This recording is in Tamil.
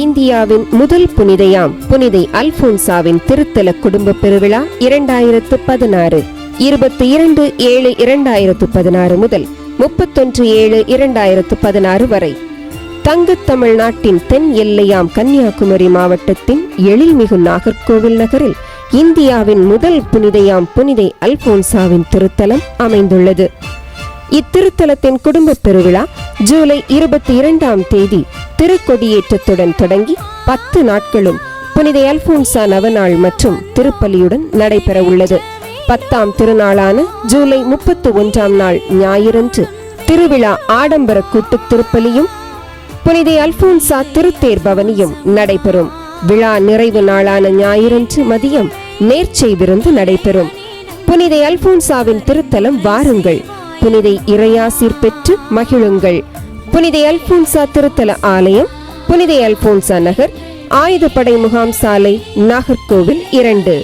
இந்தியாவின் முதல் புனிதையாம் புனிதை அல்போன்சாவின் திருத்தல குடும்ப பெருவிழா 2016 22/7/2016 முதல் 31/7/2016 வரை தங்கத் தமிழ்நாட்டின் தென் எல்லையாம் கன்னியாகுமரி மாவட்டத்தின் எழில்மிகு நாகர்கோவில் நகரில் இந்தியாவின் முதல் புனிதையாம் புனிதை அல்போன்சாவின் திருத்தலம் அமைந்துள்ளது. இத்திருத்தலத்தின் குடும்ப பெருவிழா ஜூலை 22ஆம் தேதி திருக்கொடியேற்றத்துடன் தொடங்கி 10 நாட்களும் புனித அல்போன்சா நவநாள் மற்றும் திருப்பலியுடன் நடைபெற உள்ளது. 10ஆம் திருநாளான ஜூலை 31ஆம் நாள் ஞாயிறன்று திருவிழா ஆடம்பர கூட்டு திருப்பலியும் புனித அல்போன்சா திருத்தேர் பவனியும் நடைபெறும். விழா நிறைவு நாளான ஞாயிறன்று மதியம் நேர்ச்சை விருந்து நடைபெறும். புனித அல்போன்சாவின் திருத்தலம் வாருங்கள், புனிதை இறையாசீர் பெற்று மகிழுங்கள். புனித அல்போன்சா திருத்தல ஆலயம், புனித அல்போன்சா நகர், ஆயுதப்படை முகாம் சாலை, நாகர்கோவில் 2.